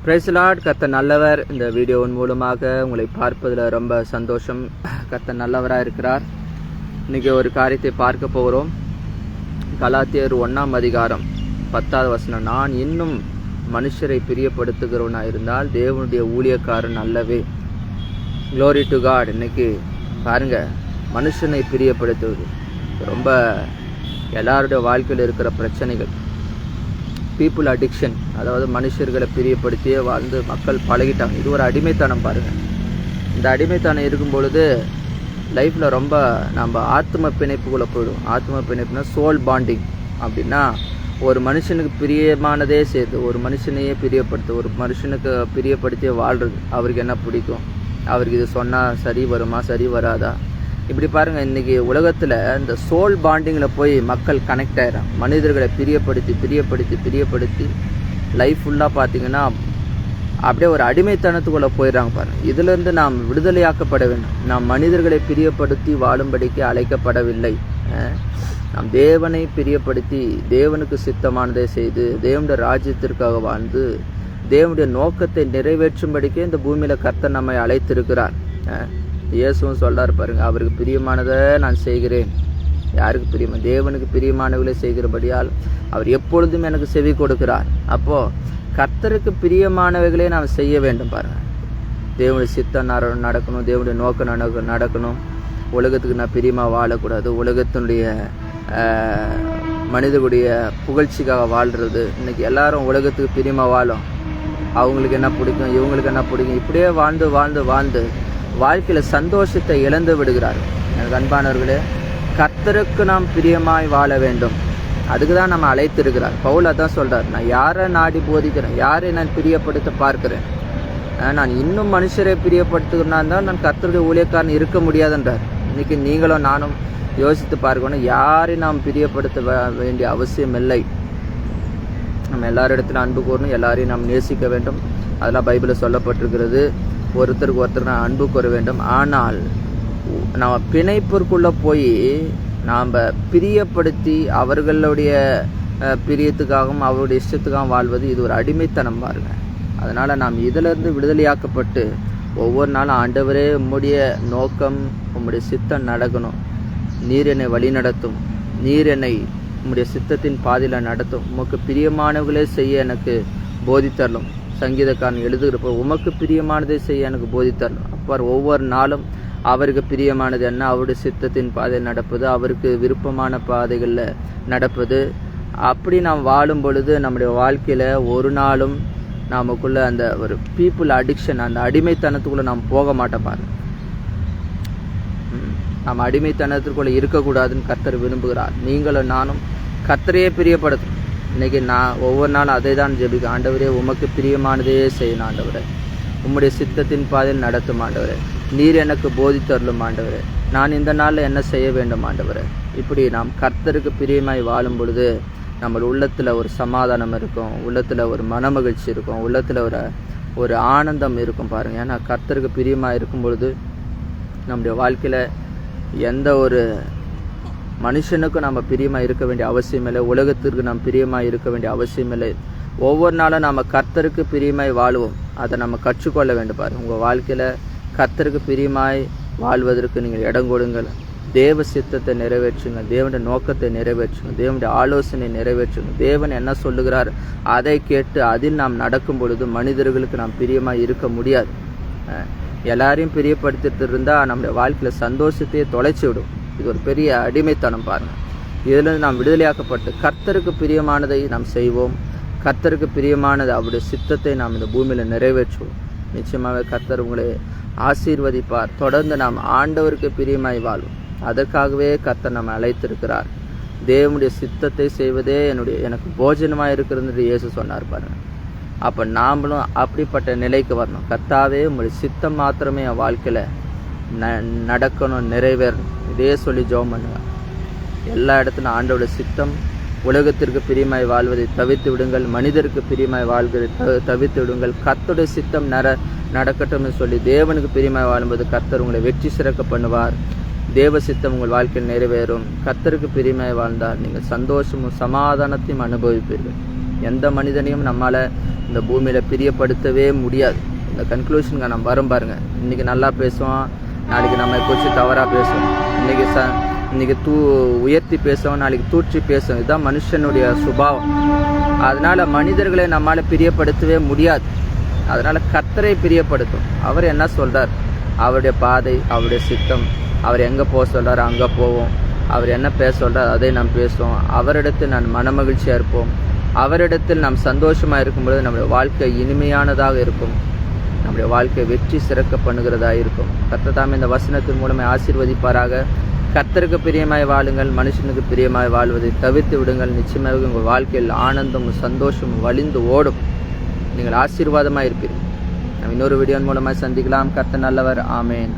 Price Lord. கர்த்தர் நல்லவர். இந்த வீடியோவின் மூலமாக உங்களை பார்ப்பதில் ரொம்ப சந்தோஷம். கர்த்தர் நல்லவராக இருக்கிறார். இன்றைக்கி ஒரு காரியத்தை பார்க்க போகிறோம். கலாத்தியர் 1:10 நான் இன்னும் மனுஷரை பிரியப்படுத்துகிறவனாக இருந்தால் தேவனுடைய ஊழியக்காரன் அல்லவே. Glory to God. இன்னைக்கு பாருங்கள், மனுஷனை பிரியப்படுத்துவது ரொம்ப எல்லாருடைய வாழ்க்கையில் இருக்கிற பிரச்சனைகள். பீப்புள் அடிக்ஷன், அதாவது மனுஷர்களை பிரியப்படுத்தியே வாழ்ந்து மக்கள் பழகிட்டாங்க. இது ஒரு அடிமைத்தனம். பாருங்கள், இந்த அடிமைத்தனம் இருக்கும் பொழுது லைஃப்பில் ரொம்ப நம்ம ஆத்ம பிணைப்புக்குள்ளே போயிடும். ஆத்ம பிணைப்புனா சோல் பாண்டிங். அப்படின்னா ஒரு மனுஷனுக்கு பிரியமானதே சேர்த்து ஒரு மனுஷனையே பிரியப்படுத்து, ஒரு மனுஷனுக்கு பிரியப்படுத்தியே வாழ்கிறது. அவருக்கு என்ன பிடிக்கும், அவருக்கு இது சொன்னால் சரி வருமா, சரி வராதா, இப்படி பாருங்கள். இன்றைக்கி உலகத்தில் இந்த சோல் பாண்டிங்கில் போய் மக்கள் கனெக்ட் ஆகிறாங்க. மனிதர்களை பிரியப்படுத்தி லைஃப் ஃபுல்லாக பார்த்திங்கன்னா அப்படியே ஒரு அடிமைத்தனத்துக்குள்ளே போயிடுறாங்க. பாருங்கள், இதிலிருந்து நாம் விடுதலையாக்கப்பட வேண்டும். நாம் மனிதர்களை பிரியப்படுத்தி வாழும்படிக்கு அழைக்கப்படவில்லை. நாம் தேவனை பிரியப்படுத்தி தேவனுக்கு சித்தமானதை செய்து தேவனுடைய ராஜ்யத்திற்காக வாழ்ந்து தேவனுடைய நோக்கத்தை நிறைவேற்றும்படிக்கே இந்த பூமியில் கர்த்தர் நம்மை அழைத்திருக்கிறார். இயேசுவும் சொல்றார் பாருங்க, அவருக்கு பிரியமானதை நான் செய்கிறேன். யாருக்கு பிரியமான? தேவனுக்கு பிரியமானவர்களை செய்கிறபடியால் அவர் எப்பொழுதும் எனக்கு செவி கொடுக்கிறார். அப்போது கர்த்தருக்கு பிரியமானவைகளே நாம் செய்ய வேண்டும். பாருங்கள், தேவனுடைய சித்தம் நடக்கணும், தேவனுடைய நோக்கம் நடக்கணும். உலகத்துக்கு நான் பிரியமாக வாழக்கூடாது. உலகத்தினுடைய மனிதனுடைய புகழ்ச்சிக்காக வாழ்கிறது. இன்றைக்கி எல்லாரும் உலகத்துக்கு பிரியமாக வாழும். அவங்களுக்கு என்ன பிடிக்கும், இவங்களுக்கு என்ன பிடிக்கும், இப்படியே வாழ்ந்து வாழ்க்கையில் சந்தோஷத்தை இழந்து விடுகிறார்கள். எனக்கு அன்பானவர்களே, கர்த்தருக்கு நாம் பிரியமாய் வாழ வேண்டும். அதுக்கு தான் நம்ம அழைத்திருக்கிறார். பவுல் அதான் சொல்கிறார், நான் யாரை நாடி போதிக்கிறேன், யாரை நான் பிரியப்படுத்த பார்க்கிறேன். நான் இன்னும் மனுஷரை பிரியப்படுத்துகிறனா இருந்தால் நான் கர்த்தருடைய ஊழியக்காரன் இருக்க முடியாதுன்றார். இன்றைக்கி நீங்களும் நானும் யோசித்து பார்க்கணும், யாரை நாம் பிரியப்படுத்த வேண்டிய அவசியம் இல்லை. நம்ம எல்லாரிடத்திலும் அன்பு கூறணும், எல்லாரையும் நாம் நேசிக்க வேண்டும். அதெல்லாம் பைபிளில் சொல்லப்பட்டிருக்கிறது. ஒருத்தருக்கு ஒருத்தர் நான் அன்பு கூற வேண்டும். ஆனால் நம்ம பிணைப்பிற்குள்ளே போய் நாம் பிரியப்படுத்தி அவர்களுடைய பிரியத்துக்காகவும் அவருடைய இஷ்டத்துக்காகவும் வாழ்வது இது ஒரு அடிமைத்தனம். பாருங்க. அதனால் நாம் இதிலிருந்து விடுதலையாக்கப்பட்டு ஒவ்வொரு நாளும் ஆண்டவரே உம்முடைய நோக்கம், உம்முடைய சித்தம் நடக்கணும், நீர் என்னை வழி நடத்தும், நீர் என்னை உம்முடைய சித்தத்தின் பாதையில் நடத்தும், உமக்கு பிரியமானவர்களே செய்ய எனக்கு போதித்தரலும். சங்கீதக்காரன் எழுதுகிறப்போ உமக்கு பிரியமானதை செய்ய எனக்கு போதித்தரணும். அப்போ ஒவ்வொரு நாளும் அவருக்கு பிரியமானது என்ன, அவருடைய சித்தத்தின் பாதையில் நடப்பது, அவருக்கு விருப்பமான பாதைகளில் நடப்பது. அப்படி நாம் வாழும் பொழுது நம்முடைய வாழ்க்கையில் ஒரு நாளும் நமக்குள்ள அந்த ஒரு பீப்புள் அடிக்ஷன், அந்த அடிமைத்தனத்துக்குள்ளே நாம் போக மாட்டோம். நாம் அடிமைத்தனத்துக்குள்ளே இருக்கக்கூடாதுன்னு கர்த்தர் விரும்புகிறார். நீங்களும் நானும் கர்த்தரையே பிரியப்படுத்தணும். இன்றைக்கி நான் ஒவ்வொரு நாளும் அதை தான் ஜெபிக்க, ஆண்டவரே உமக்கு பிரியமானதே செய்யணும் ஆண்டவரே, உம்முடைய சித்தத்தின் பாதையில் நடத்தும் ஆண்டவரே, நீர் எனக்கு போதித்தரலும் ஆண்டவரே, நான் இந்த நாளில் என்ன செய்ய வேண்டும் ஆண்டவரே. இப்படி நாம் கர்த்தருக்கு பிரியமாய் வாழும் பொழுது நம்ம உள்ளத்தில் ஒரு சமாதானம் இருக்கும், உள்ளத்தில் ஒரு மனமகிழ்ச்சி இருக்கும், உள்ளத்தில் ஒரு ஆனந்தம் இருக்கும். பாருங்கள், ஏன்னா கர்த்தருக்கு பிரியமாக இருக்கும் பொழுது நம்முடைய வாழ்க்கையில் எந்த ஒரு மனுஷனுக்கும் நம்ம பிரியமாக இருக்க வேண்டிய அவசியம் இல்லை, உலகத்திற்கு நாம் பிரியமாக இருக்க வேண்டிய அவசியம் இல்லை. ஒவ்வொரு நாளும் நம்ம கர்த்தருக்கு பிரியமாய் வாழுவோம். அதை நம்ம கற்றுக்கொள்ள வேண்டும். பாருங்கள், உங்கள் வாழ்க்கையில் கர்த்தருக்கு பிரியமாய் வாழ்வதற்கு நீங்கள் இடம் கொடுங்கள். தேவ சித்தத்தை நிறைவேற்றுங்க, தேவனுடைய நோக்கத்தை நிறைவேற்றுங்க, தேவனுடைய ஆலோசனை நிறைவேற்றுங்க. தேவன் என்ன சொல்லுகிறார் அதை கேட்டு அதில் நாம் நடக்கும் பொழுது மனிதர்களுக்கு நாம் பிரியமாக இருக்க முடியாது. எல்லாரையும் பிரியப்படுத்திட்டு இருந்தால் நம்முடைய வாழ்க்கையில் சந்தோஷத்தையே தொலைச்சி விடும். இது ஒரு பெரிய அடிமைத்தனம். பாருங்கள், இதிலிருந்து நாம் விடுதலையாக்கப்பட்டு கர்த்தருக்கு பிரியமானதை நாம் செய்வோம். கர்த்தருக்கு பிரியமானது அவருடைய சித்தத்தை நாம் இந்த பூமியில் நிறைவேற்றுவோம். நிச்சயமாக கர்த்தர் உங்களை ஆசீர்வதிப்பார். தொடர்ந்து நாம் ஆண்டவருக்கு பிரியமாய் வாழ்வோம். அதற்காகவே கர்த்தர் நம்மை அழைத்திருக்கிறார். தேவனுடைய சித்தத்தை செய்வதே எனக்கு போஜனமாக இருக்கிறது இயேசு சொன்னார். பாருங்கள், அப்போ நாமளும் அப்படிப்பட்ட நிலைக்கு வரணும். கர்த்தாவே உங்களுடைய சித்தம் மாத்திரமே என் வாழ்க்கையில் நடக்கணும், நிறைவேறணும். இதே சொல்லி ஜெபம் பண்ணுங்க. எல்லா இடத்துலையும் ஆண்டவருடைய சித்தம், உலகத்திற்கு பிரியமாய் வாழ்வதை தவிர்த்து விடுங்கள், மனிதருக்கு பிரியமாய் வாழ்வதை தவிர்த்து விடுங்கள். கர்த்தருடைய சித்தம் நடக்கட்டும்னு சொல்லி தேவனுக்கு பிரியமாய் வாழும்போது கர்த்தர் உங்களை வெற்றி சிறக்க பண்ணுவார். தேவ சித்தம் உங்கள் வாழ்க்கையில் நிறைவேறும். கர்த்தருக்கு பிரியமாய் வாழ்ந்தால் நீங்கள் சந்தோஷமும் சமாதானத்தையும் அனுபவிப்பீர்கள். எந்த மனிதனையும் நம்மளால் இந்த பூமியில் பிரியப்படுத்தவே முடியாது. இந்த கன்க்ளூஷனுக்கு நம்ம வரும் பாருங்கள். இன்றைக்கி நல்லா பேசுவோம், நாளைக்கு நம்ம குறித்து தவறாக பேசுவோம், இன்றைக்கி உயர்த்தி பேசுவோம், நாளைக்கு தூற்றி பேசுவோம். இதுதான் மனுஷனுடைய சுபாவம். அதனால் மனிதர்களை நம்மளால் பிரியப்படுத்தவே முடியாது. அதனால் கர்த்தரை பிரியப்படுத்தும். அவர் என்ன சொல்கிறார், அவருடைய பாதை, அவருடைய சித்தம், அவர் எங்கே போக சொல்கிறார் அங்கே போவோம், அவர் என்ன பேச சொல்கிறார் அதை நாம் பேசுவோம். அவரிடத்தில் நான் மனமகிழ்ச்சியாக இருப்போம். அவரிடத்தில் நாம் சந்தோஷமாக இருக்கும்பொழுது நம்முடைய வாழ்க்கை இனிமையானதாக இருக்கும். நம்முடைய வாழ்க்கை வெற்றி சிறக்க பண்ணுகிறதாக இருக்கும். கர்த்தர் தாமே இந்த வசனத்தின் மூலமாக ஆசீர்வதிப்பாராக. கர்த்தருக்கு பிரியமாய் வாழுங்கள், மனுஷனுக்கு பிரியமாய் வாழ்வதை தவிர்த்து விடுங்கள். நிச்சயமாக உங்கள் வாழ்க்கையில் ஆனந்தமும் சந்தோஷமும் வழிந்து ஓடும். நீங்கள் ஆசீர்வாதமாக இருப்பீர்கள். நம்ம இன்னொரு வீடியோன் மூலமாக சந்திக்கலாம். கர்த்தர் நல்லவர். ஆமேன்.